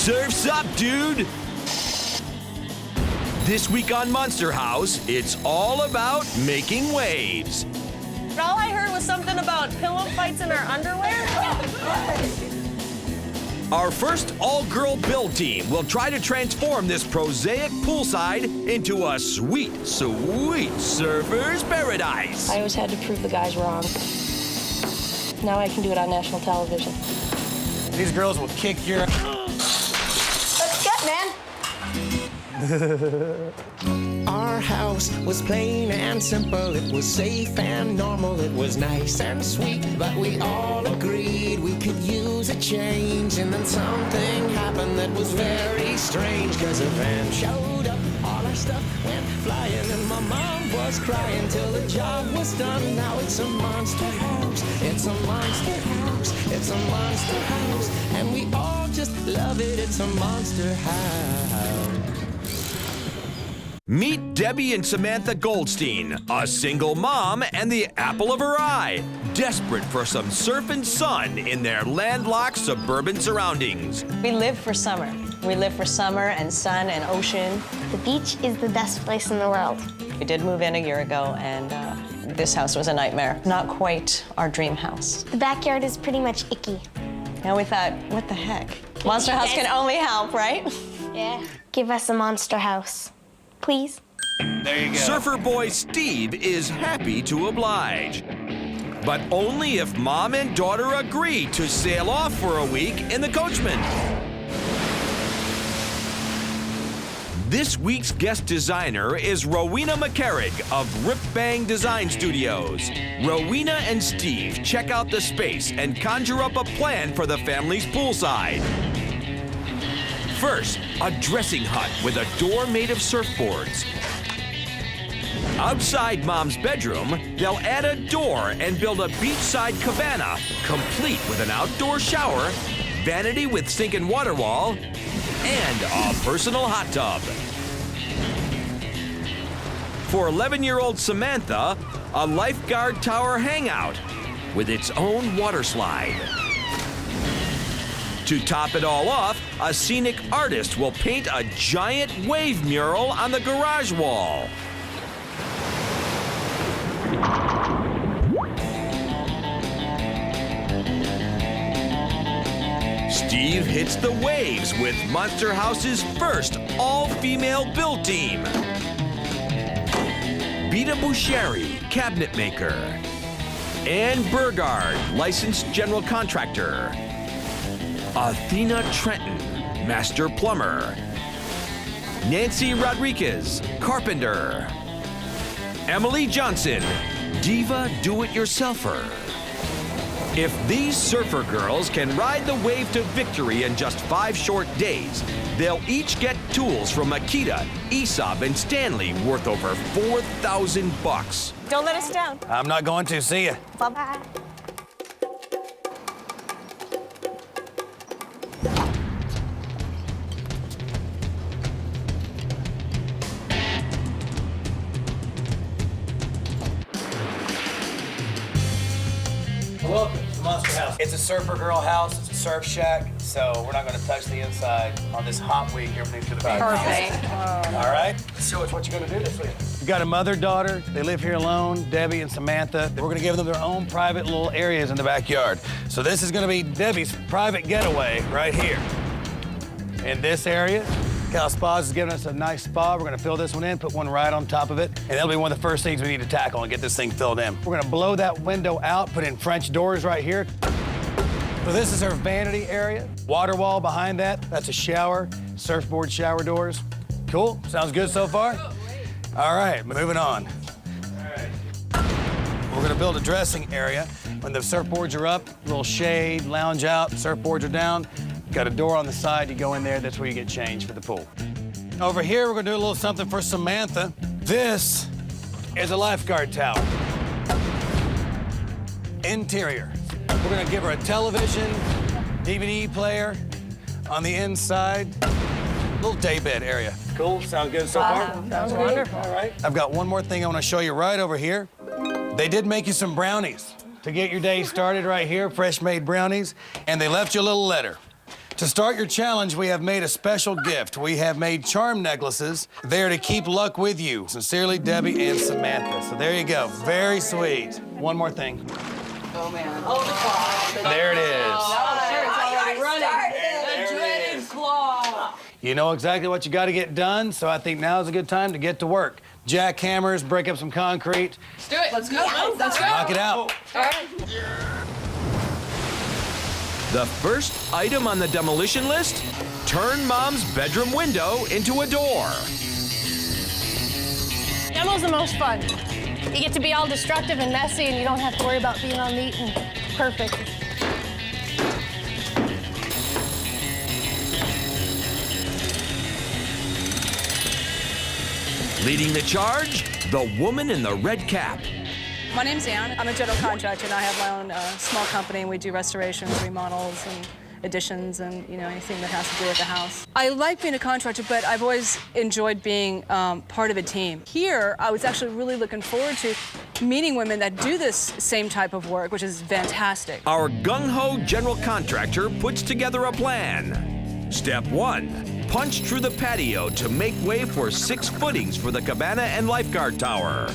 Surf's up, dude! This week on Monster House, it's all about making waves. All I heard was something about pillow fights in our underwear. Our first all-girl build team will try to transform this prosaic poolside into a sweet, sweet surfer's paradise. I always had to prove the guys wrong. Now I can do it on national television. These girls will kick your... Let's get, man. Our house was plain and simple. It was safe and normal. It was nice and sweet, but we all agreed we could use a change. And then something happened that was very strange, 'cause a van showed up, all our stuff went flying, and my mom was crying till the job was done. Now it's a monster house. It's a monster house. It's a monster house, and we all just love it. It's a monster house. Meet Debbie and Samantha Goldstein, a single mom and the apple of her eye, desperate for some surfing sun in their landlocked suburban surroundings. We live for summer. We live for summer and sun and ocean. The beach is the best place in the world. We did move in a year ago, and this house was a nightmare. Not quite our dream house. The backyard is pretty much icky. And we thought, what the heck? Monster House can only help, right? Yeah. Give us a monster house, please. There you go. Surfer boy Steve is happy to oblige, but only if mom and daughter agree to sail off for a week in the Coachman. This week's guest designer is Rowena McCarrig of Rip Bang Design Studios. Rowena and Steve check out the space and conjure up a plan for the family's poolside. First, a dressing hut with a door made of surfboards. Outside Mom's bedroom, they'll add a door and build a beachside cabana, complete with an outdoor shower, vanity with sink and water wall, and a personal hot tub. For 11-year-old Samantha, a lifeguard tower hangout with its own water slide. To top it all off, a scenic artist will paint a giant wave mural on the garage wall. Steve hits the waves with Monster House's first all-female build team. Beta Boucheri, cabinet maker. Ann Burgard, licensed general contractor. Athena Trenton, master plumber. Nancy Rodriguez, carpenter. Emily Johnson, diva do-it-yourselfer. If these surfer girls can ride the wave to victory in just 5 short days, they'll each get tools from Akita, Aesop, and Stanley worth over $4,000. Don't let us down. I'm not going to. See ya. Bye-bye. Welcome to Monster House. It's a Surfergirl house. It's a surf shack, so we're not going to touch the inside on this hot week. Everything's going to be Perfect. All right? Let's show us what you're going to do this week. We've got a mother-daughter. They live here alone, Debbie and Samantha. We're going to give them their own private little areas in the backyard. So this is going to be Debbie's private getaway right here. In this area, Cal Spas is giving us a nice spa. We're going to fill this one in, put one right on top of it, and that'll be one of the first things we need to tackle and get this thing filled in. We're going to blow that window out, put in French doors right here. So this is her vanity area. Water wall behind that, that's a shower, surfboard shower doors. Cool, sounds good so far? All right, moving on. We're gonna build a dressing area. When the surfboards are up, a little shade, lounge out, surfboards are down. Got a door on the side, you go in there, that's where you get changed for the pool. Over here, we're gonna do a little something for Samantha. This is a lifeguard tower. Interior. We're gonna give her a television, DVD player on the inside. Little daybed area. Cool, sound good so far? Sounds wonderful. All right. I've got one more thing I wanna show you right over here. They did make you some brownies to get your day started right here, fresh made brownies, and they left you a little letter. To start your challenge, we have made a special gift. We have made charm necklaces. They're to keep luck with you. Sincerely, Debbie and Samantha. So there you go. Very sweet. One more thing. Oh, man. Oh, the claw. There it is. Oh, sure, it's already running. The dreaded claw. You know exactly what you got to get done, so I think now's a good time to get to work. Jackhammers, break up some concrete. Let's do it. Let's go. Let's go. Knock it out. All right. The first item on the demolition list? Turn Mom's bedroom window into a door. Demo's the most fun. You get to be all destructive and messy, and you don't have to worry about being all neat and perfect. Leading the charge, the woman in the red cap. My name's Ann. I'm a general contractor, and I have my own small company, and we do restorations, remodels, and additions, and anything that has to do with the house. I like being a contractor, but I've always enjoyed being part of a team. Here, I was actually really looking forward to meeting women that do this same type of work, which is fantastic. Our gung-ho general contractor puts together a plan. Step 1, punch through the patio to make way for 6 footings for the cabana and lifeguard tower.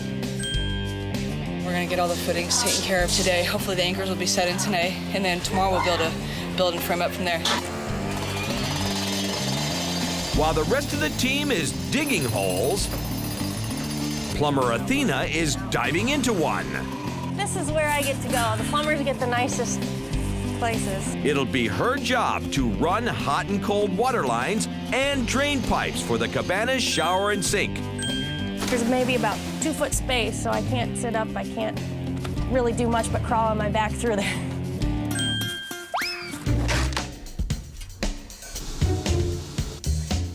We're gonna get all the footings taken care of today. Hopefully the anchors will be set in today, and then tomorrow we'll be able to build and frame up from there. While the rest of the team is digging holes, plumber Athena is diving into one. This is where I get to go. The plumbers get the nicest places. It'll be her job to run hot and cold water lines and drain pipes for the cabana's shower and sink. There's maybe about 2 foot space, so I can't sit up. I can't really do much but crawl on my back through there.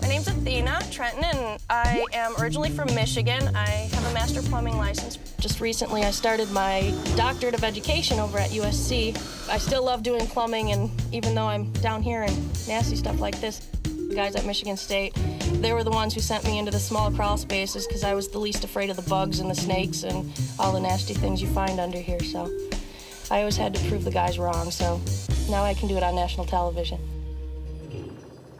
My name's Athena Trenton, and I am originally from Michigan. I have a master plumbing license. Just recently, I started my doctorate of education over at USC. I still love doing plumbing, and even though I'm down here and nasty stuff like this, the guys at Michigan State, they were the ones who sent me into the small crawl spaces because I was the least afraid of the bugs and the snakes and all the nasty things you find under here. So I always had to prove the guys wrong, so now I can do it on national television.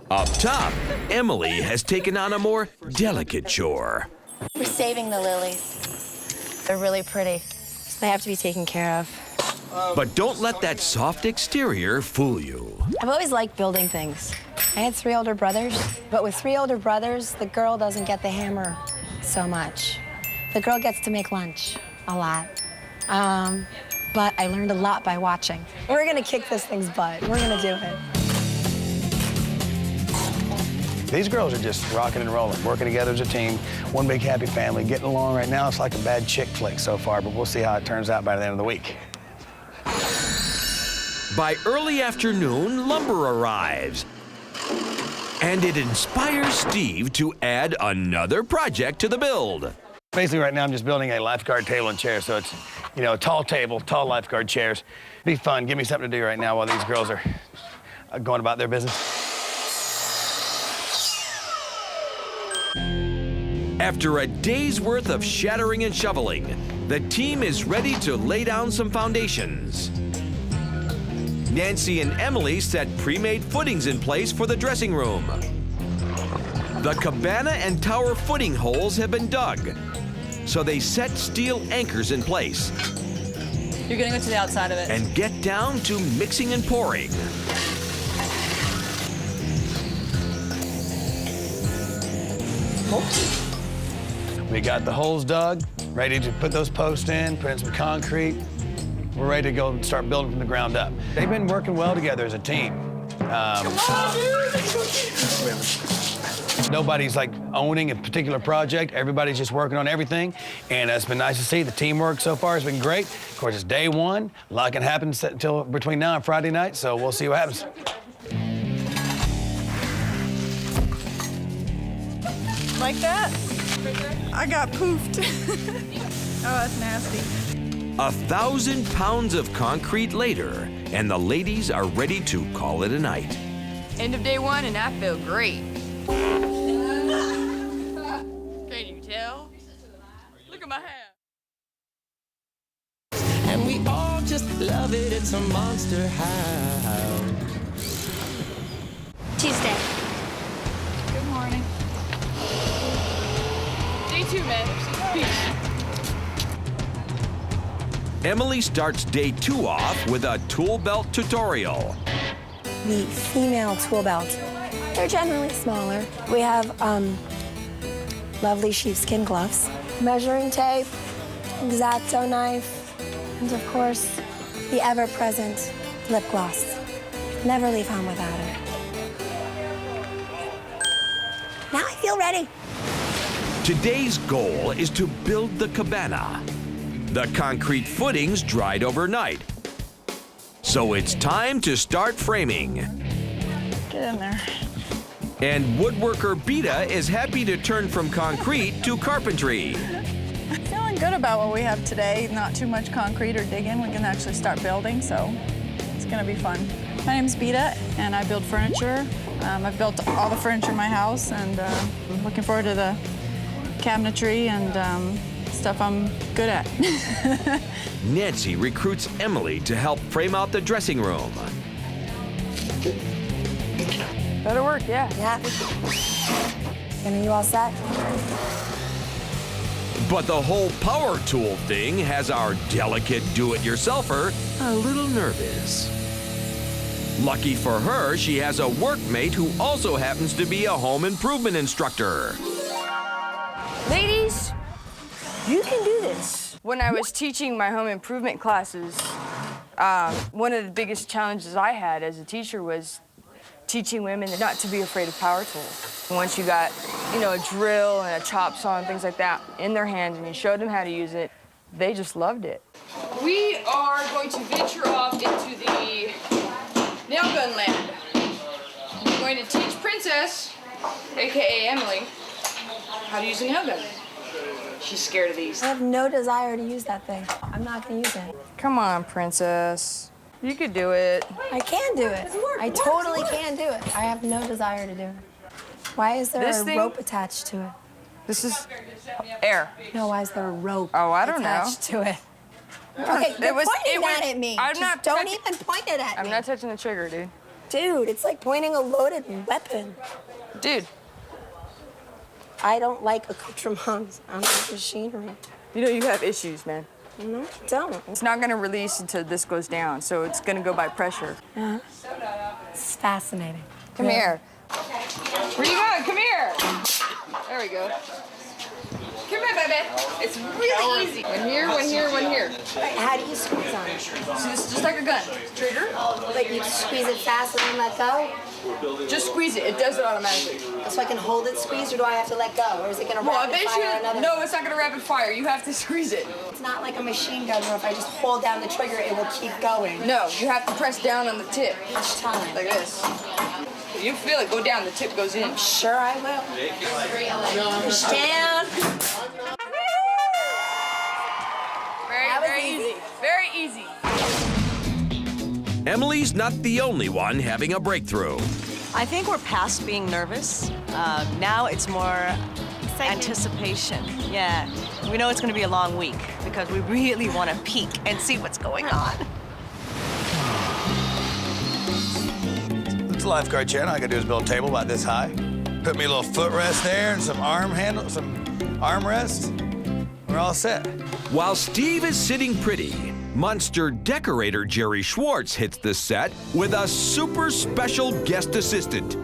Up top, Emily has taken on a more delicate chore. We're saving the lilies. They're really pretty, so they have to be taken care of. But don't let that soft exterior fool you. I've always liked building things. I had 3 older brothers, but with 3 older brothers, the girl doesn't get the hammer so much. The girl gets to make lunch a lot. But I learned a lot by watching. We're gonna kick this thing's butt. We're gonna do it. These girls are just rocking and rolling, working together as a team, one big happy family, getting along right now. It's like a bad chick flick so far, but we'll see how it turns out by the end of the week. By early afternoon, lumber arrives. And it inspires Steve to add another project to the build. Basically, right now, I'm just building a lifeguard table and chair, so it's, a tall table, tall lifeguard chairs. Be fun. Give me something to do right now while these girls are going about their business. After a day's worth of shattering and shoveling, the team is ready to lay down some foundations. Nancy and Emily set pre-made footings in place for the dressing room. The cabana and tower footing holes have been dug, so they set steel anchors in place. You're gonna go to the outside of it. And get down to mixing and pouring. We got the holes dug, ready to put those posts in, put in some concrete. We're ready to go and start building from the ground up. They've been working well together as a team. Nobody's like owning a particular project. Everybody's just working on everything. And it's been nice to see. The teamwork so far has been great. Of course, it's day 1. A lot can happen until between now and Friday night, so we'll see what happens. Like that? I got poofed. Oh, that's nasty. 1,000 pounds of concrete later, and the ladies are ready to call it a night. End of day 1, and I feel great. Can you tell? Look at my hair. And we all just love it. It's a monster house. Tuesday. Good morning. Day 2, man. Emily starts day 2 off with a tool belt tutorial. The female tool belt. They're generally smaller. We have lovely sheepskin gloves, measuring tape, X-Acto knife, and of course, the ever-present lip gloss. Never leave home without it. Now I feel ready. Today's goal is to build the cabana. The concrete footings dried overnight. So it's time to start framing. Get in there. And woodworker Beta is happy to turn from concrete to carpentry. Feeling good about what we have today. Not too much concrete or digging. We can actually start building, so it's gonna be fun. My name's Beta, and I build furniture. I've built all the furniture in my house, and I'm looking forward to the cabinetry and stuff I'm good at. Nancy recruits Emily to help frame out the dressing room. Better work, yeah. Yeah. And are you all set? But the whole power tool thing has our delicate do-it-yourselfer a little nervous. Lucky for her, she has a workmate who also happens to be a home improvement instructor. Ladies, you can do this. When I was teaching my home improvement classes, one of the biggest challenges I had as a teacher was teaching women not to be afraid of power tools. Once you got, a drill and a chop saw and things like that in their hands and you showed them how to use it, they just loved it. We are going to venture off into the nail gun land. We're going to teach Princess, AKA Emily, how to use a nail gun. She's scared of these. I have no desire to use that thing. I'm not gonna use it. Come on, Princess. You could do it. I can do it. I totally can do it. I have no desire to do it. Why is there a rope attached to it? This is air. No, why is there a rope I don't know. attached to it? Okay, you're pointing that at me. I'm Just not don't even point it at me. I'm not touching the trigger, dude. Dude, it's like pointing a loaded weapon. Dude. I don't like accoutrements on machinery. You have issues, man. No, I don't. It's not gonna release until this goes down, so it's gonna go by pressure. It's fascinating. Come here. Where you going? Come here. There we go. Come here, baby. It's really easy. One here, one here, one here. How do you squeeze on it? So this is just like a gun. Trigger. Like you squeeze it fast and then let go? Just squeeze it. It does it automatically. So I can hold it squeezed, or do I have to let go? Or is it gonna rapid fire another? No, it's not gonna rapid fire. You have to squeeze it. It's not like a machine gun where if I just hold down the trigger, it will keep going. No, you have to press down on the tip. Each time. Like this. You feel it go down, the tip goes in. Sure I will. Push down. Very easy. Very easy. Emily's not the only one having a breakthrough. I think we're past being nervous. Now it's more anticipation. Yeah, we know it's going to be a long week because we really want to peek and see what's going on. It's a lifeguard chair. All I gotta do is build a table about this high. Put me a little footrest there and some arm handle, some armrest. We're all set. While Steve is sitting pretty, monster decorator Jerry Schwartz hits the set with a super special guest assistant.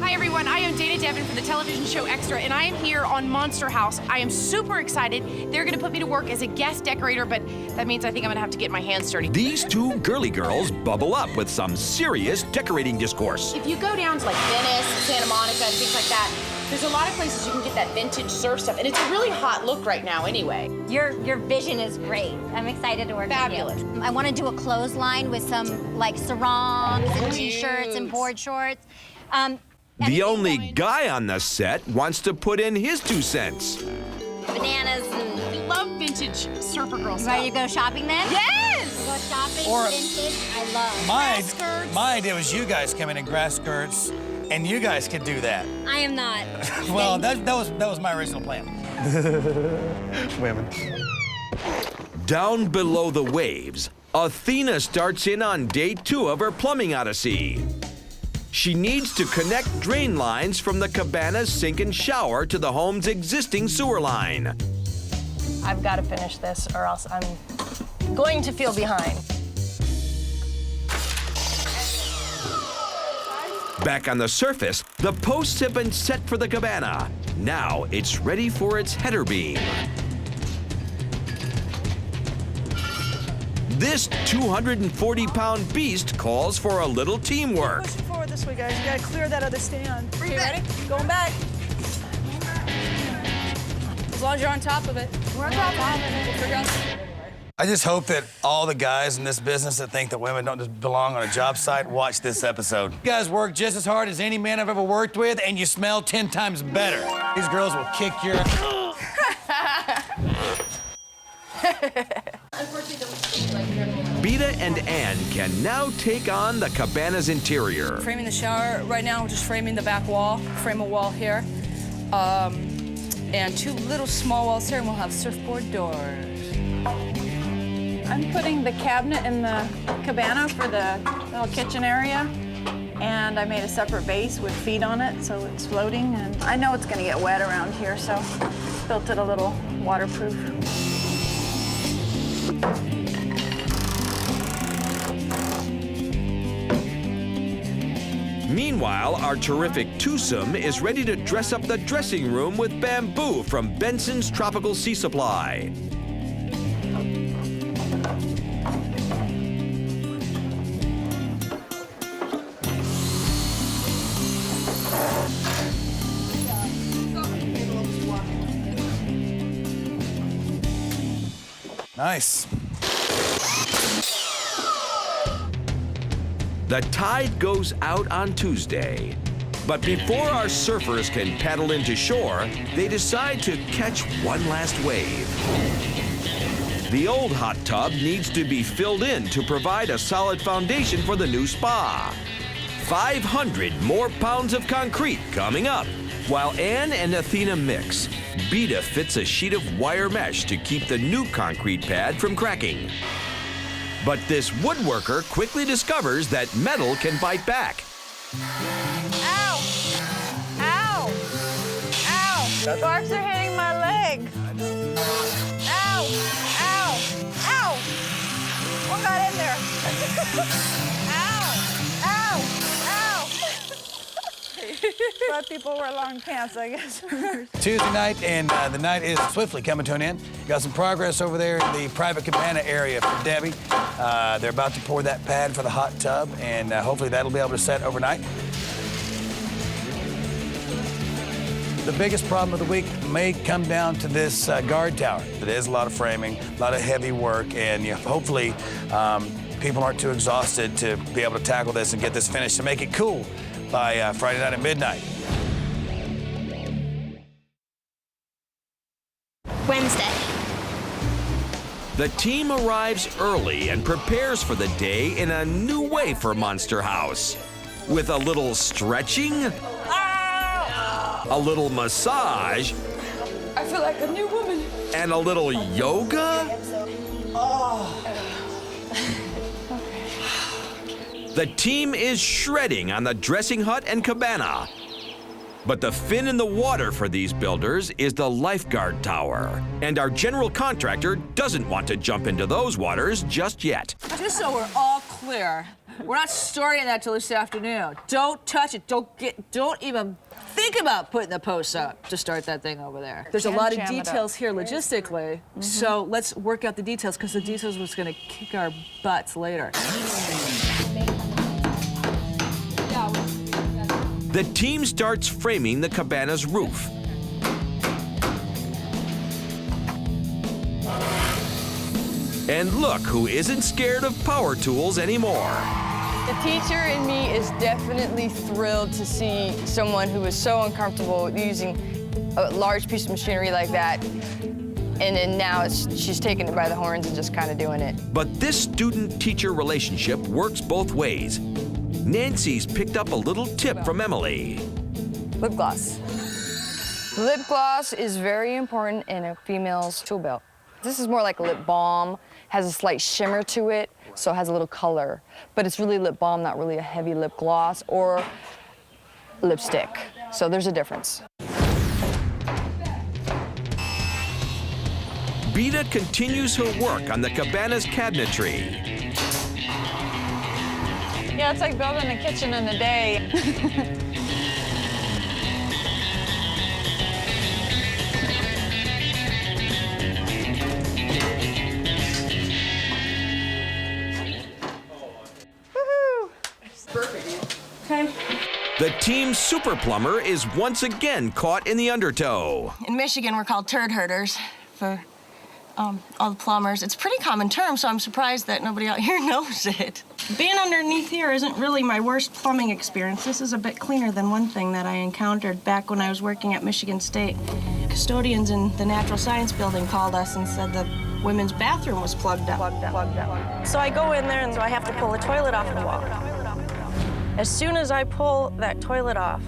Hi everyone, I am Dana Devin from the television show Extra, and I am here on Monster House. I am super excited. They're gonna put me to work as a guest decorator, but that means I think I'm gonna have to get my hands dirty. These two girly girls bubble up with some serious decorating discourse. If you go down to like Venice, Santa Monica, and things like that, there's a lot of places you can get that vintage surf stuff, and it's a really hot look right now anyway. Your vision is great. I'm excited to work Fabulous. with you. I want to do a clothesline with some like sarongs and t-shirts and board shorts. The only guy on the set wants to put in his 2 cents. Bananas and... I love vintage Surfergirl stuff. Ready to go shopping then? Yes! Go shopping, Or- vintage, I love. My idea was you guys come in grass skirts, and you guys could do that. I am not. Well, that was my original plan. Women. Down below the waves, Athena starts in on day 2 of her plumbing odyssey. She needs to connect drain lines from the cabana's sink and shower to the home's existing sewer line. I've got to finish this or else I'm going to feel behind. Back on the surface, the posts have been set for the cabana. Now it's ready for its header beam. This 240-pound beast calls for a little teamwork. Push it forward this way, guys. You gotta clear that other stand. Are you ready? Going back. As long as you're on top of it. We're on top of it. We'll figure out. I just hope that all the guys in this business that think that women don't just belong on a job site watch this episode. You guys work just as hard as any man I've ever worked with, and you smell 10 times better. These girls will kick your... Beta and Ann can now take on the cabana's interior. Framing the shower. Right now, we're just framing the back wall. Frame a wall here. And 2 little small walls here, and we'll have surfboard doors. I'm putting the cabinet in the cabana for the little kitchen area. And I made a separate base with feet on it, so it's floating. And I know it's gonna get wet around here, so built it a little waterproof. Meanwhile, our terrific twosome is ready to dress up the dressing room with bamboo from Benson's Tropical Sea Supply. Nice. The tide goes out on Tuesday. But before our surfers can paddle into shore, they decide to catch one last wave. The old hot tub needs to be filled in to provide a solid foundation for the new spa. 500 more pounds of concrete coming up. While Ann and Athena mix, Beta fits a sheet of wire mesh to keep the new concrete pad from cracking. But this woodworker quickly discovers that metal can bite back. Ow! Ow! Ow! Sparks are hitting my leg. Ow! Ow! Ow! What got in there? Ow! Ow! Ow! But people wear long pants, I guess. Tuesday night, and the night is swiftly coming to an end. Got some progress over there in the private cabana area for Debbie. They're about to pour that pad for the hot tub, and hopefully that'll be able to set overnight. The biggest problem of the week may come down to this guard tower. It is a lot of framing, a lot of heavy work, and hopefully people aren't too exhausted to be able to tackle this and get this finished to make it cool by Friday night at midnight. Wednesday. The team arrives early and prepares for the day in a new way for Monster House. With a little stretching, a little massage, I feel like a new woman. and a little yoga. The team is shredding on the dressing hut and cabana. But the fin in the water for these builders is the lifeguard tower. And our general contractor doesn't want to jump into those waters just yet. Just so we're all clear, we're not starting that till this afternoon. Don't touch it. Don't even think about putting the posts up to start that thing over there. There's a lot of details here logistically, so let's work out the details, because the details was gonna kick our butts later. The team starts framing the cabana's roof. And look who isn't scared of power tools anymore. The teacher in me is definitely thrilled to see someone who is so uncomfortable using a large piece of machinery like that, and then now she's taking it by the horns and just kind of doing it. But this student-teacher relationship works both ways. Nancy's picked up a little tip from Emily. Lip gloss. Lip gloss is very important in a female's tool belt. This is more like a lip balm, has a slight shimmer to it, so it has a little color. But it's really lip balm, not really a heavy lip gloss or lipstick. So there's a difference. Beta continues her work on the cabana's cabinetry. Yeah, it's like building a kitchen in a day. Okay. The team's super plumber is once again caught in the undertow. In Michigan, we're called turd herders for all the plumbers. It's a pretty common term, so I'm surprised that nobody out here knows it. Being underneath here isn't really my worst plumbing experience. This is a bit cleaner than one thing that I encountered back when I was working at Michigan State. Custodians in the Natural Science Building called us and said the women's bathroom was plugged up. So I go in there and so I have to pull the toilet off the wall. As soon as I pull that toilet off,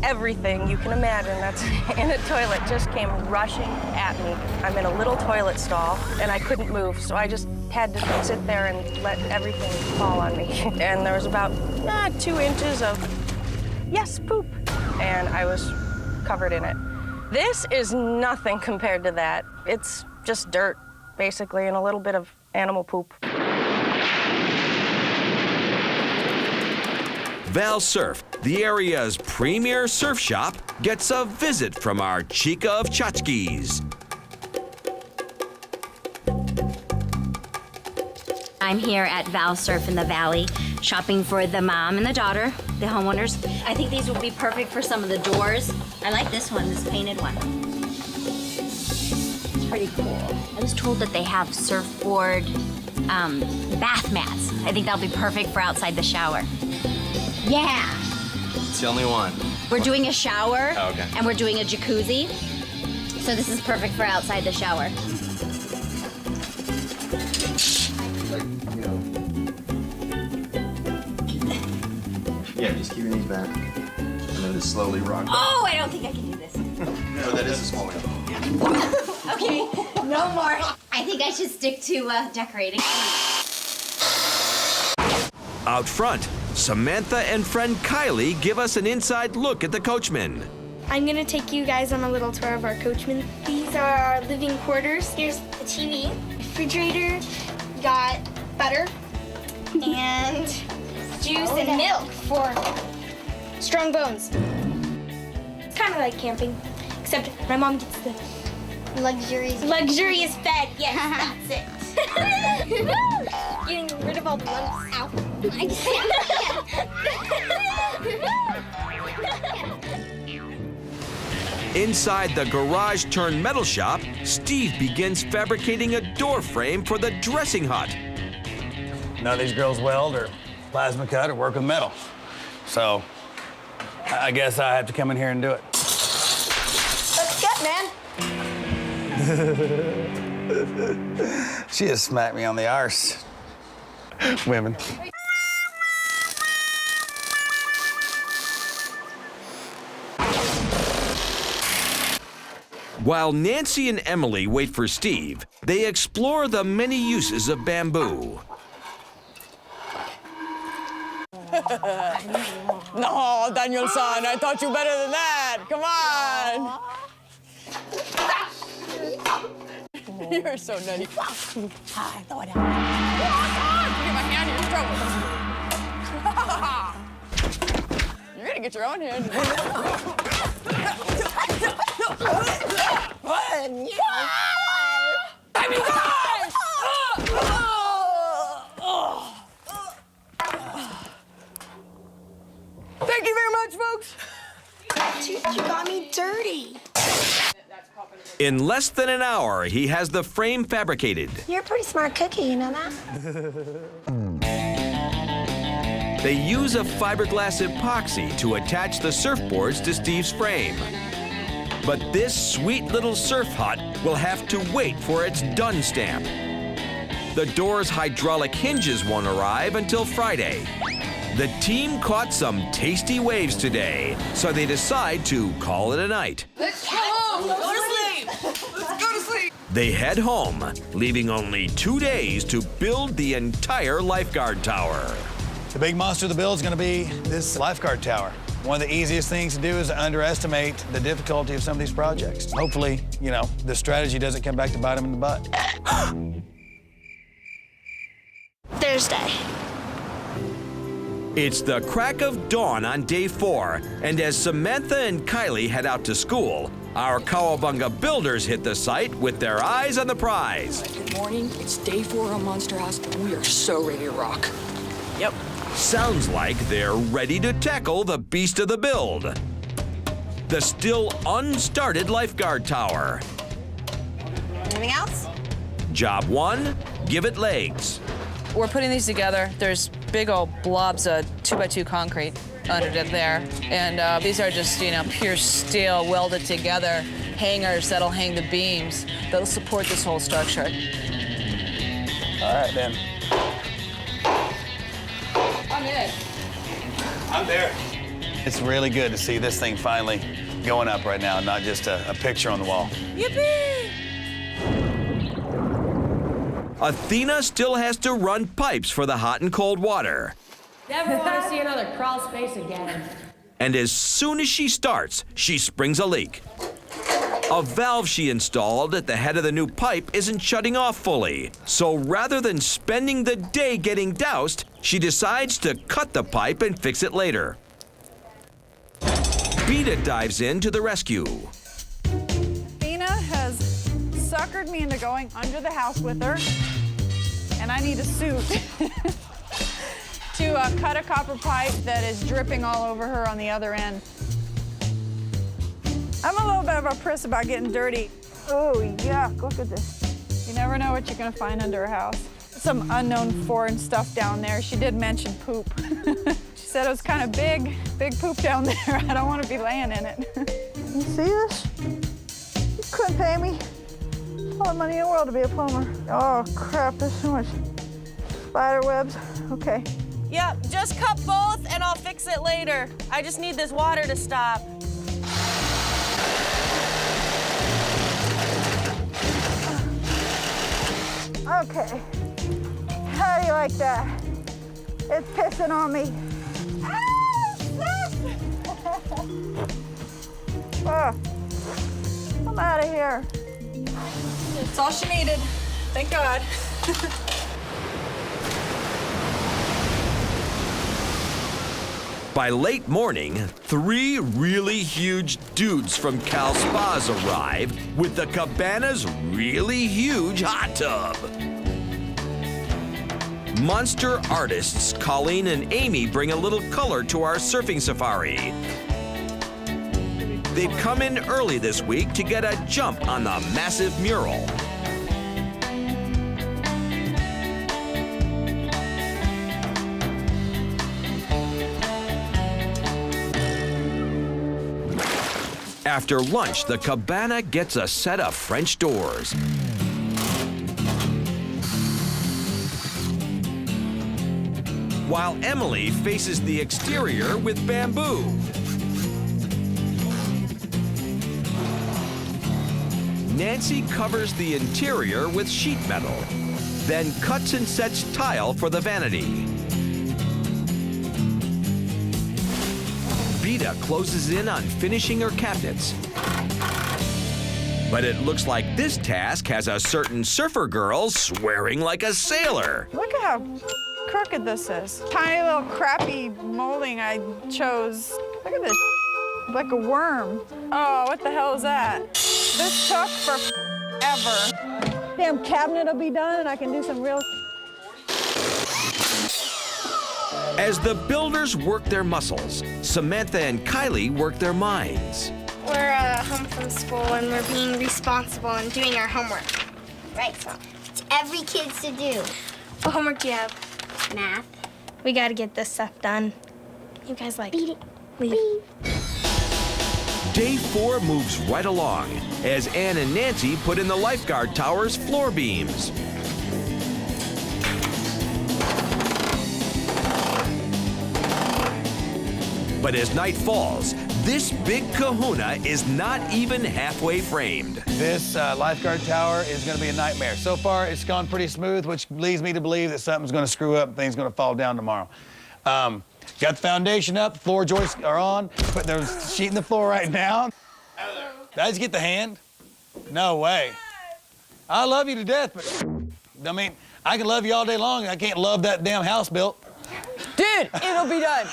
everything you can imagine that's in a toilet just came rushing at me. I'm in a little toilet stall, and I couldn't move, so I just had to sit there and let everything fall on me. And there was about 2 inches of, yes, poop, and I was covered in it. This is nothing compared to that. It's just dirt, basically, and a little bit of animal poop. Val Surf, the area's premier surf shop, gets a visit from our chica of tchotchkes. I'm here at Val Surf in the Valley, shopping for the mom and the daughter, the homeowners. I think these would be perfect for some of the doors. I like this one, this painted one. It's pretty cool. I was told that they have surfboard bath mats. I think that'll be perfect for outside the shower. Yeah. It's the only one. We're doing a shower, Oh, okay. and we're doing a jacuzzi. So this is perfect for outside the shower. Yeah, just keep your knees back. And then just slowly rock. Oh, I don't think I can do this. No, that is a small one. Okay, no more. I think I should stick to decorating. Out front, Samantha and friend Kylie give us an inside look at the coachman. I'm gonna take you guys on a little tour of our coachman. These are our living quarters. Here's the TV, refrigerator, got butter, and juice and milk for strong bones. It's kind of like camping, except my mom gets the luxurious bed. Yes, that's it. Getting rid of all the lumps. Ow. Inside the garage-turned-metal shop, Steve begins fabricating a door frame for the dressing hut. None of these girls weld or plasma cut or work with metal. So I guess I have to come in here and do it. Let's get, man. She just smacked me on the arse. Women. While Nancy and Emily wait for Steve, they explore the many uses of bamboo. No, Daniel-san, I taught you better than that. Come on. You're so nutty. Get my hand, you're in trouble. You're gonna get your own hand. Thank you very much, folks. You got me dirty. In less than an hour, he has the frame fabricated. You're a pretty smart cookie, you know that? They use a fiberglass epoxy to attach the surfboards to Steve's frame. But this sweet little surf hut will have to wait for its done stamp. The door's hydraulic hinges won't arrive until Friday. The team caught some tasty waves today, so they decide to call it a night. Let's go home. Let's go to sleep. Let's go to sleep. They head home, leaving only 2 days to build the entire lifeguard tower. The big monster of the build is going to be this lifeguard tower. One of the easiest things to do is to underestimate the difficulty of some of these projects. Hopefully, you know, the strategy doesn't come back to bite them in the butt. Thursday. It's the crack of dawn on day 4, and as Samantha and Kylie head out to school, our Cowabunga builders hit the site with their eyes on the prize. Good morning. It's day 4 on Monster House, and we are so ready to rock. Yep. Sounds like they're ready to tackle the beast of the build. The still unstarted lifeguard tower. Anything else? Job 1, give it legs. We're putting these together. There's big old blobs of 2x2 concrete underneath there. And these are just, you know, pure steel welded together hangers that'll hang the beams that'll support this whole structure. All right, then. I'm in. I'm there. It's really good to see this thing finally going up right now, not just a picture on the wall. Yippee! Athena still has to run pipes for the hot and cold water. Never want to see another crawl space again. And as soon as she starts, she springs a leak. A valve she installed at the head of the new pipe isn't shutting off fully. So rather than spending the day getting doused, she decides to cut the pipe and fix it later. Beta dives in to the rescue. Athena has suckered me into going under the house with her, and I need a suit to cut a copper pipe that is dripping all over her on the other end. I'm a little bit of a priss about getting dirty. Oh, yuck, look at this. You never know what you're gonna find under a house. Some unknown foreign stuff down there. She did mention poop. She said it was kind of big poop down there. I don't want to be laying in it. You see this? You couldn't pay me all the money in the world to be a plumber. Oh, crap, there's so much spider webs. Okay. Yep, just cut both and I'll fix it later. I just need this water to stop. Okay. How do you like that? It's pissing on me. Oh, I'm out of here. It's all she needed. Thank God. By late morning, 3 really huge dudes from Cal Spas arrive with the cabana's really huge hot tub. Monster artists Colleen and Amy bring a little color to our surfing safari. They've come in early this week to get a jump on the massive mural. After lunch, the cabana gets a set of French doors. While Emily faces the exterior with bamboo. Nancy covers the interior with sheet metal, then cuts and sets tile for the vanity. Vita closes in on finishing her cabinets. But it looks like this task has a certain surfer girl swearing like a sailor. Look at how crooked this is. Tiny little crappy molding I chose. Look at this, like a worm. Oh, what the hell is that? This took forever. Damn cabinet will be done and I can do some real. As the builders work their muscles, Samantha and Kylie work their minds. We're home from school and we're being responsible and doing our homework. Right, so it's every kid's to do. What homework do you have? Math. We gotta get this stuff done. You guys like leave. Day 4 moves right along as Ann and Nancy put in the lifeguard tower's floor beams. But as night falls, this big kahuna is not even halfway framed. This lifeguard tower is going to be a nightmare. So far, it's gone pretty smooth, which leads me to believe that something's going to screw up, things going to fall down tomorrow. Got the foundation up, floor joists are on, putting the sheet in the floor right now. Did I just get the hand? No way. I love you to death, but I mean, I can love you all day long, and I can't love that damn house built. Dude, it'll be done.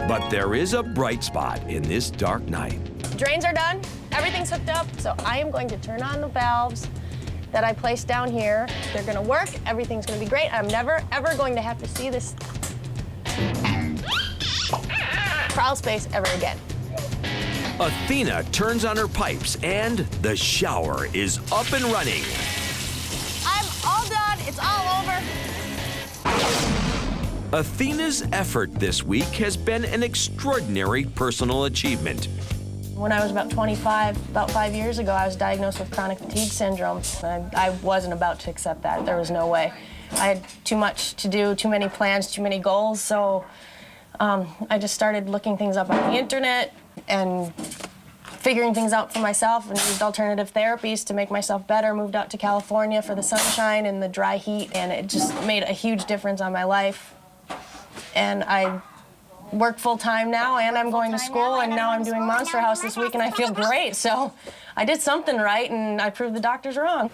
But there is a bright spot in this dark night. Drains are done, everything's hooked up, so I am going to turn on the valves that I placed down here. They're gonna work, everything's gonna be great. I'm never, ever going to have to see this crawl space ever again. Athena turns on her pipes and the shower is up and running. I'm all done, it's all over. Athena's effort this week has been an extraordinary personal achievement. When I was about 25, about 5 years ago, I was diagnosed with chronic fatigue syndrome. I wasn't about to accept that. There was no way. I had too much to do, too many plans, too many goals, so I just started looking things up on the internet and figuring things out for myself and used alternative therapies to make myself better. Moved out to California for the sunshine and the dry heat, and it just made a huge difference on my life. And I work full-time now, and I'm going to school, and now I'm doing Monster House this week, and I feel great. So I did something right, and I proved the doctors wrong.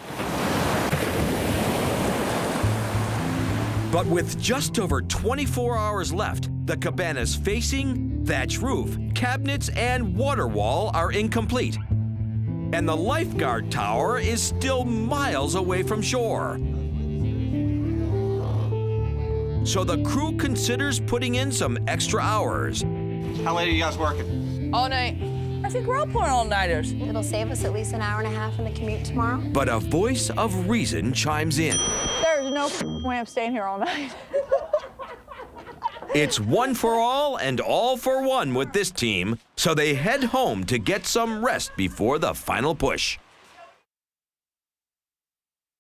But with just over 24 hours left, the cabana's facing, thatch roof, cabinets, and water wall are incomplete. And the lifeguard tower is still miles away from shore. So the crew considers putting in some extra hours. How late are you guys working? All night. I think we're all pulling all-nighters. It'll save us at least an hour and a half in the commute tomorrow. But a voice of reason chimes in. There's no way I'm staying here all night. It's one for all and all for one with this team, so they head home to get some rest before the final push.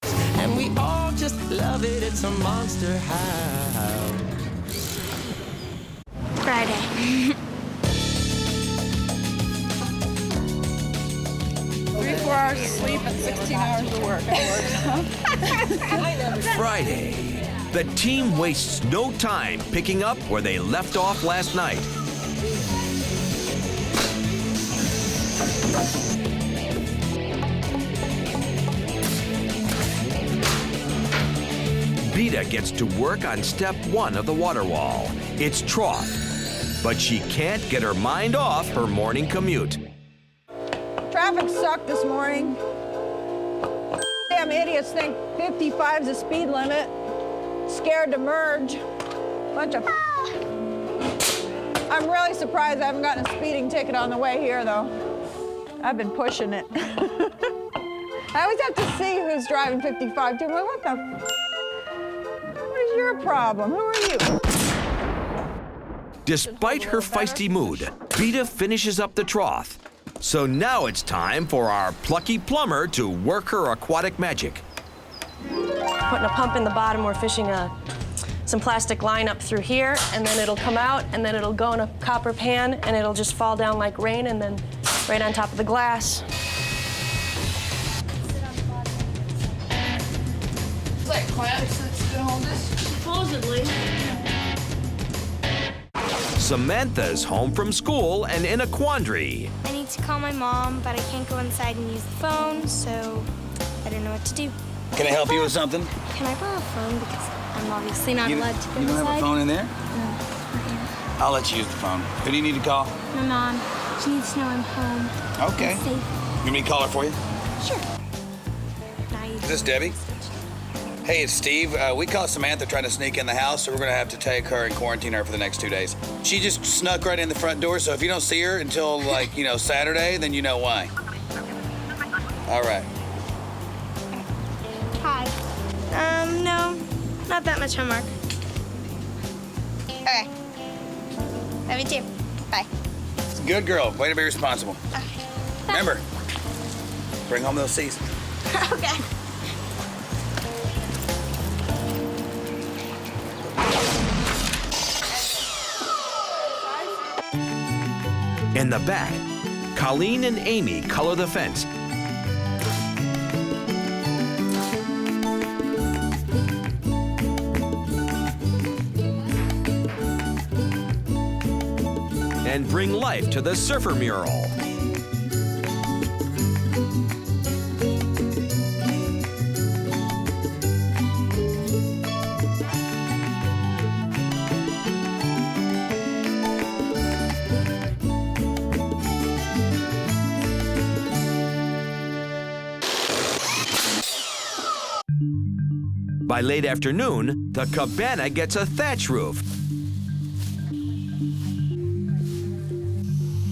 And we all just love it, it's a monster house. Friday. 3-4 hours of sleep and 16 hours of work. Friday. The team wastes no time picking up where they left off last night. Beta gets to work on step 1 of the water wall. It's trough. But she can't get her mind off her morning commute. Traffic sucked this morning. Damn idiots think 55's the speed limit. Scared to merge. Bunch of I'm really surprised I haven't gotten a speeding ticket on the way here, though. I've been pushing it. I always have to see who's driving 55, too. I'm like, what the What is your problem? Who are you? Despite her feisty mood, Beta finishes up the trough. So now it's time for our plucky plumber to work her aquatic magic. Putting a pump in the bottom, we're fishing some plastic line up through here, and then it'll come out, and then it'll go in a copper pan, and it'll just fall down like rain, and then right on top of the glass. It's like clamps that's gonna hold this? Supposedly. Samantha's home from school and in a quandary. I need to call my mom, but I can't go inside and use the phone, so I don't know what to do. Can I help you with something? Can I borrow a phone? Because I'm obviously not allowed to go You don't inside. have a phone in there? No. I'll let you use the phone. Who do you need to call? My mom. She needs to know I'm home. Okay. I'm safe. You want me to call her for you? Sure. Is this Debbie? Hey, it's Steve. We caught Samantha trying to sneak in the house, so we're gonna have to take her and quarantine her for the next 2 days. She just snuck right in the front door, so if you don't see her until, like, Saturday, then you know why. All right. Hi. No, not that much homework. Okay. Love you too. Bye. Good girl. Way to be responsible. Remember, bring home those C's. Okay. In the back, Colleen and Amy color the fence. And bring life to the surfer mural. By late afternoon, the cabana gets a thatch roof.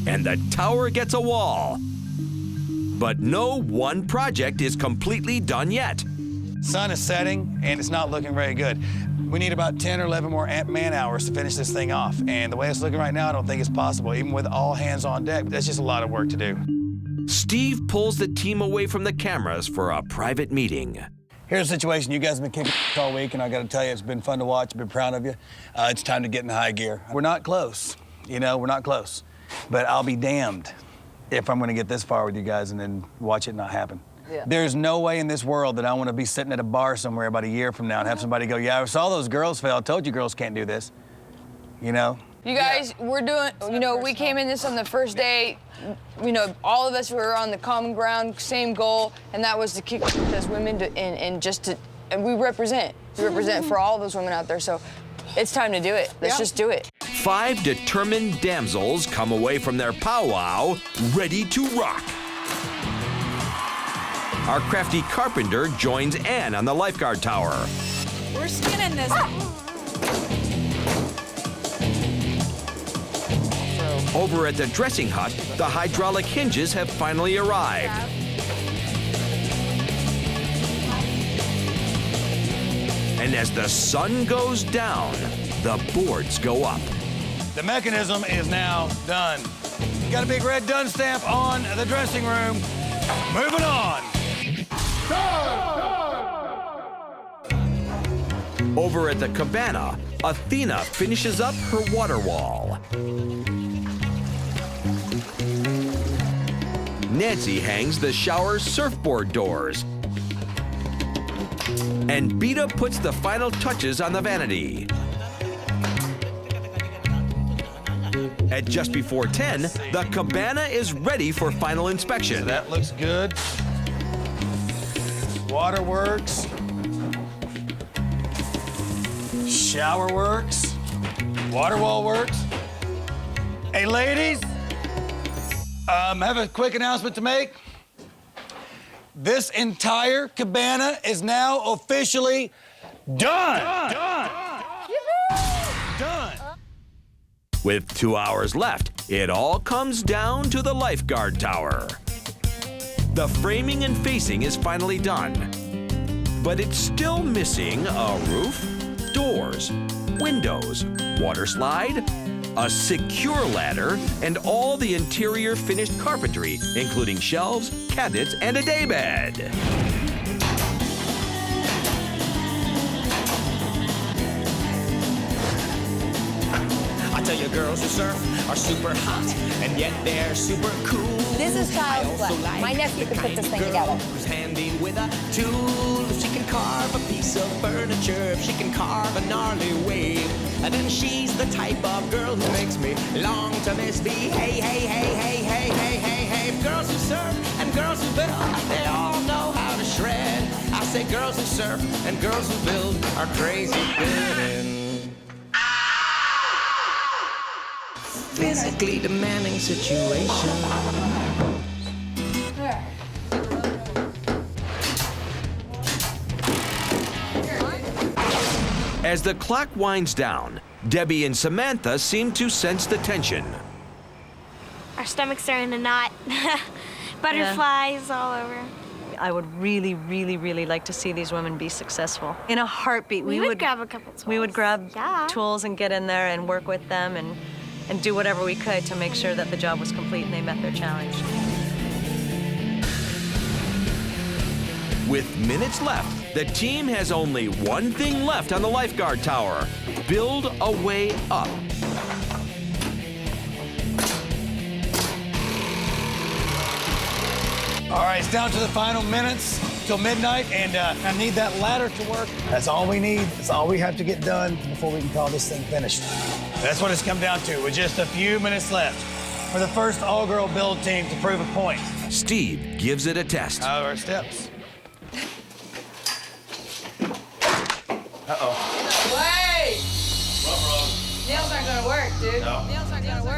And the tower gets a wall. But no one project is completely done yet. Sun is setting, and it's not looking very good. We need about 10 or 11 more man hours to finish this thing off. And the way it's looking right now, I don't think it's possible, even with all hands on deck. That's just a lot of work to do. Steve pulls the team away from the cameras for a private meeting. Here's the situation. You guys have been kicking all week, and I got to tell you, it's been fun to watch. I've been proud of you. It's time to get in high gear. We're not close. You know, we're not close. But I'll be damned if I'm going to get this far with you guys and then watch it not happen. Yeah. There's no way in this world that I want to be sitting at a bar somewhere about a year from now and have somebody go, yeah, I saw those girls fail. I told you girls can't do this. You know? You guys, we're doing, you know, we came in this on the first day. You know, all of us were on the common ground, same goal, and that was to kick as women to, and we represent. We represent for all those women out there, so it's time to do it. Let's just do it. 5 determined damsels come away from their powwow ready to rock. Our crafty carpenter joins Ann on the lifeguard tower. We're skinning this. Over at the dressing hut, the hydraulic hinges have finally arrived. And as the sun goes down, the boards go up. The mechanism is now done. Got a big red done stamp on the dressing room. Moving on. Over at the cabana, Athena finishes up her water wall. Nancy hangs the shower's surfboard doors. And Beta puts the final touches on the vanity. At just before 10, the cabana is ready for final inspection. So that looks good. Water works. Shower works. Water wall works. Hey, ladies, have a quick announcement to make. This entire cabana is now officially done. Done. With 2 hours left, it all comes down to the lifeguard tower. The framing and facing is finally done, but it's still missing a roof, doors, windows, water slide, a secure ladder, and all the interior finished carpentry, including shelves, cabinets, and a daybed. I tell you, girls who surf are super hot, and yet they're super cool. This is child's play. Like My nephew could put this thing together. Who's handy with a tool. She can carve a piece of furniture. She can carve a gnarly wave. And then she's the type of girl who makes me long to misbehave. Hey, hey, hey, hey, hey, hey, hey, hey. Girls who surf and girls who build, they all know how to shred. I say girls who surf and girls who build are crazy good. Physically demanding situation. As the clock winds down, Debbie and Samantha seem to sense the tension. Our stomach's starting to knot. Butterflies all over. I would really, really, really like to see these women be successful. In a heartbeat, We would grab a couple tools. We would grab tools and get in there and work with them and do whatever we could to make sure that the job was complete and they met their challenge. With minutes left, the team has only one thing left on the lifeguard tower: build a way up. All right, it's down to the final minutes till midnight, and I need that ladder to work. That's all we need. That's all we have to get done before we can call this thing finished. That's what it's come down to, with just a few minutes left for the first all-girl build team to prove a point. Steve gives it a test. How are our steps? Uh-oh. Wait! Nails aren't gonna work, dude. No. Nails aren't gonna work.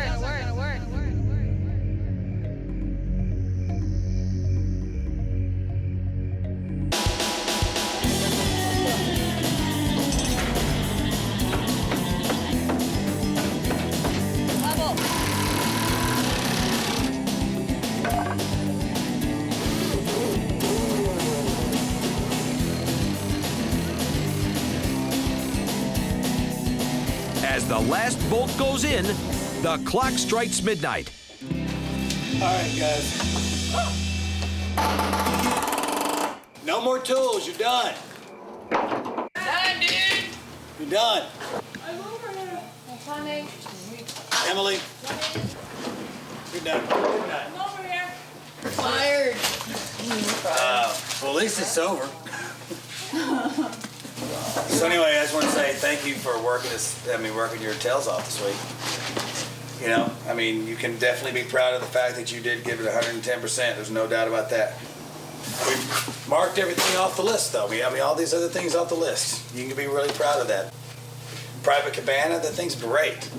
As the last bolt goes in, the clock strikes midnight. All right, guys. No more tools, you're done. Done, dude. You're done. I'm over here. Honey. Emily, you're done. You're done. I'm over here. Fired. Well, at least it's over. So anyway, I just want to say thank you for working your tails off this week. You know, I mean, you can definitely be proud of the fact that you did give it 110%. There's no doubt about that. We marked everything off the list, though. I mean, all these other things off the list. You can be really proud of that. Private cabana, that thing's great.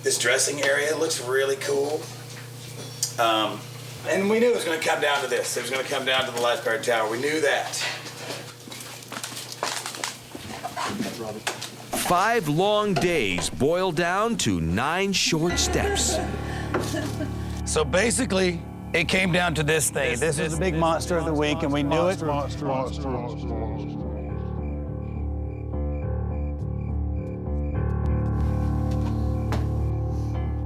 This dressing area looks really cool. And we knew it was going to come down to this. It was going to come down to the lifeguard tower. We knew that. 5 long days boil down to 9 short steps. So basically, it came down to this thing. This is the big monster of the week, and we knew it.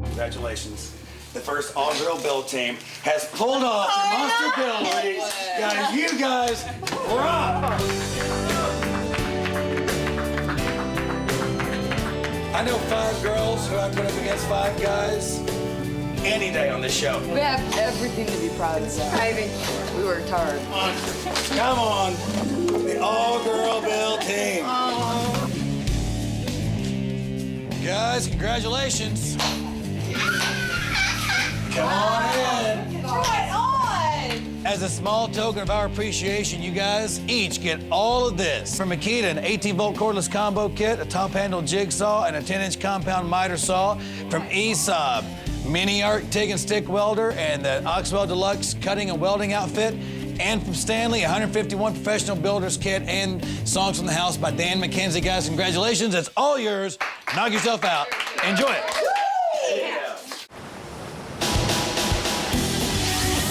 Congratulations. The first all-girl build team has pulled off the monster build race. Guys, you guys rock! I know 5 girls who I put up against 5 guys any day on this show. We have everything to be proud of. We worked hard. Come on, the all-girl build team. Guys, congratulations. Come on in. Right on. As a small token of our appreciation, you guys each get all of this. From Makita, an 18-volt cordless combo kit, a top-handle jigsaw, and a 10-inch compound miter saw. From ESOB, mini Arctic and stick welder, and the Oxwell Deluxe cutting and welding outfit. And from Stanley, 151 professional builders kit and songs from the house by Dan Mackenzie. Guys, congratulations. It's all yours. Knock yourself out. Enjoy it.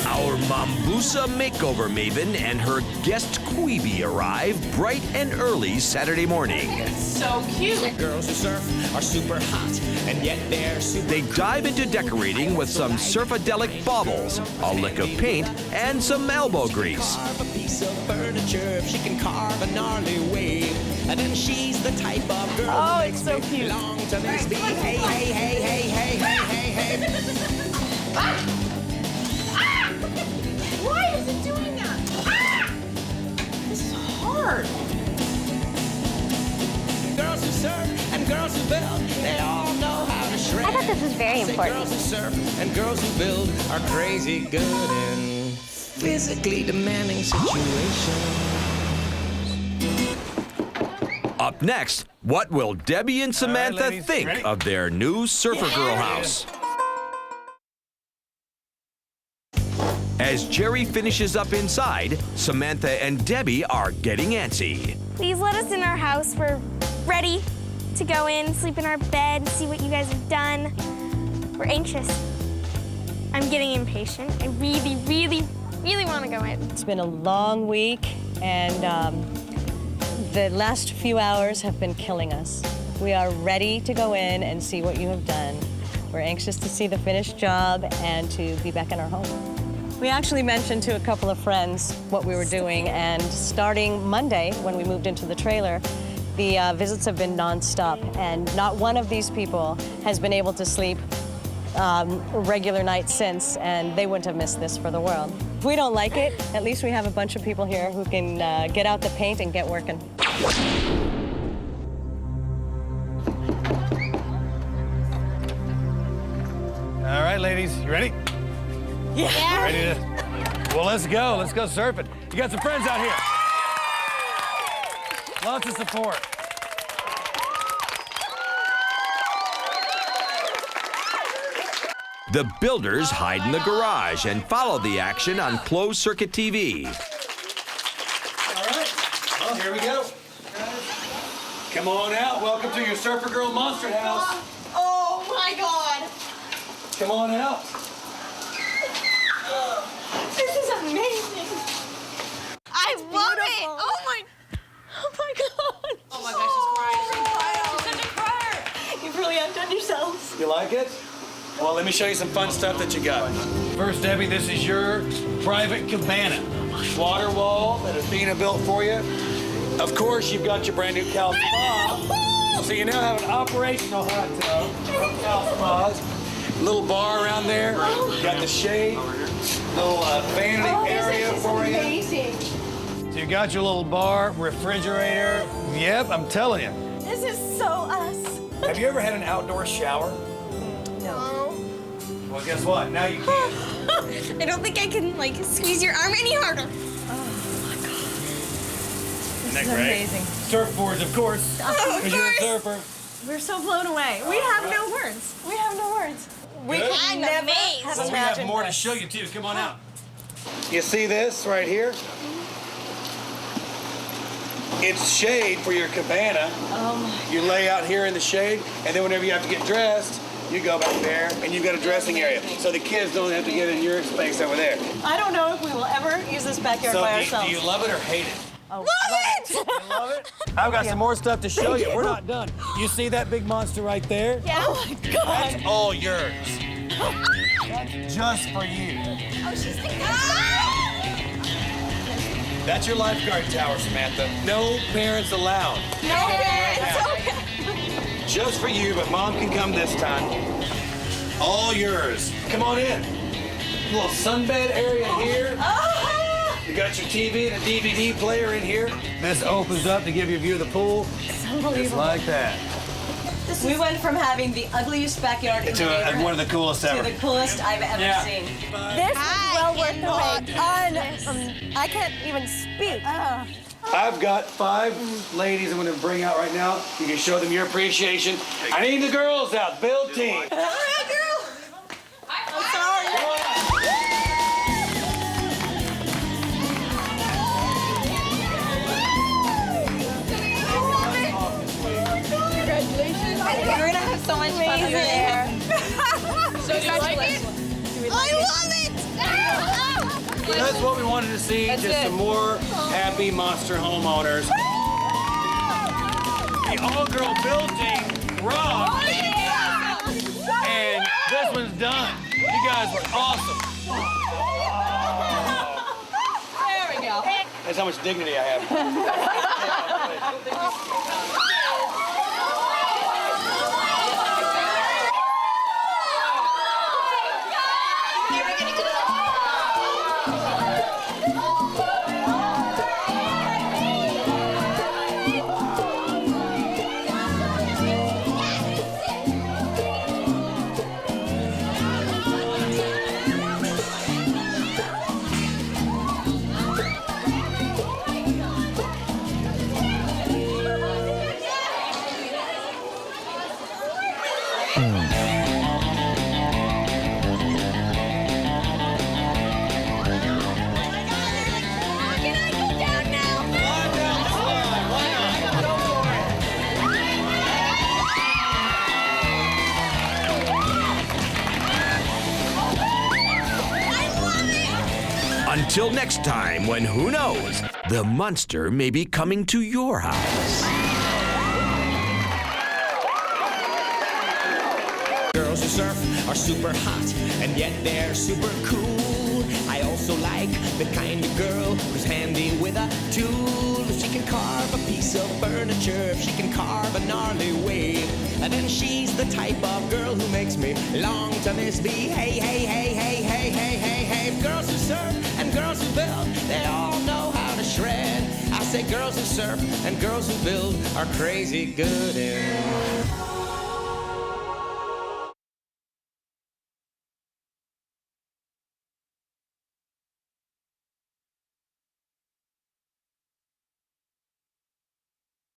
Our Mambusa makeover maven and her guest Queeby arrive bright and early Saturday morning. So cute. Girls who surf are super hot, and yet they're super. They dive into decorating with some surfadelic baubles, a lick of paint, and some elbow grease. Carve a piece of furniture if she can carve a gnarly wave. And then she's the type of girl Oh, it's so cute. belong to this beat. Hey, hey, hey, hey, hey, hey, hey, hey. Why is it doing that? Ah! This is hard. Girls who surf and girls who build, they all know how to shred. I thought this was very important. Girls who surf and girls who build are crazy good in physically demanding situations. Up next, what will Debbie and Samantha ladies, think ready? of their new Surfergirl house? As Jerry finishes up inside, Samantha and Debbie are getting antsy. Please let us in our house. We're ready to go in, sleep in our bed, see what you guys have done. We're anxious. I'm getting impatient. I really, really, really want to go in. It's been a long week, and the last few hours have been killing us. We are ready to go in and see what you have done. We're anxious to see the finished job and to be back in our home. We actually mentioned to a couple of friends what we were doing, and starting Monday, when we moved into the trailer, the visits have been nonstop, and not one of these people has been able to sleep a regular night since, and they wouldn't have missed this for the world. If we don't like it, at least we have a bunch of people here who can get out the paint and get working. All right, ladies, you ready? Yeah. Ready to? Well, let's go. Let's go surfing. You got some friends out here. Lots of support. The builders hide in the garage and follow the action on closed circuit TV. All right. Well, here we go. Come on out. Welcome to your Surfergirl Monster House. Oh my god. Come on out. This is amazing. I love it. Oh my god. Oh my gosh, she's crying. She's such a crier. You really outdone yourselves. You like it? Well, let me show you some fun stuff that you got. First, Debbie, this is your private cabana. Water wall that Athena built for you. Of course, you've got your brand new Cal Spa. So you now have an operational hot tub from Cal Spas. Little bar around there. Got the shade. Little vanity area for you. Amazing. So you got your little bar, refrigerator. Yep, I'm telling you. This is so us. Have you ever had an outdoor shower? No. Well, guess what? Now you can. I don't think I can like squeeze your arm any harder. Isn't that great? Amazing. Surfboards, of course. Because you're a surfer. We're so blown away. We have no words. We have no words. We Good. could never have Well, we have imagined more to this. show you too. Come on out. You see this right here? It's shade for your cabana. You lay out here in the shade, and then whenever you have to get dressed, you go back there, and you've got a dressing area. So the kids don't have to get in your space over there. I don't know if we will ever use this backyard So by do ourselves. you love it or hate it? Love it! You love it? I've got some more stuff to show you. We're not done. You see that big monster right there? Yeah. Oh my god. That's all yours. That's just for you. Oh, she's the That's your lifeguard tower, Samantha. No parents allowed. No parents. Just for you, but Mom can come this time. All yours. Come on in. Little sunbed area here. You got your TV and a DVD player in here. This opens up to give you a view of the pool. It's unbelievable. Just like that. We went from having the ugliest backyard in the neighborhood One of the coolest ever. to the coolest I've ever seen. This is well worth the wait. I can't even speak. I've got 5 ladies I'm going to bring out right now. You can show them your appreciation. I need the girls out. Build team. All right, girl. I'm sorry. Congratulations. We're gonna have so much fun over there. So do you like it? I love it! That's what we wanted to see. Just some more happy monster homeowners. The all-girl build team rocks. And this one's done. You guys were awesome. There we go. That's how much dignity I have. Until next time, when who knows, the monster may be coming to your house. Girls who surf are super hot, and yet they're super cool. I also like the kind of girl who's handy with a tool. If she can carve a piece of furniture, if she can carve a gnarly wave, and then she's the type of girl who makes me long to misbehave. Hey, hey, hey, hey, hey, hey, hey, hey. say girls who surf and girls who build, they all know how to shred. I say girls who surf and girls who build are crazy good in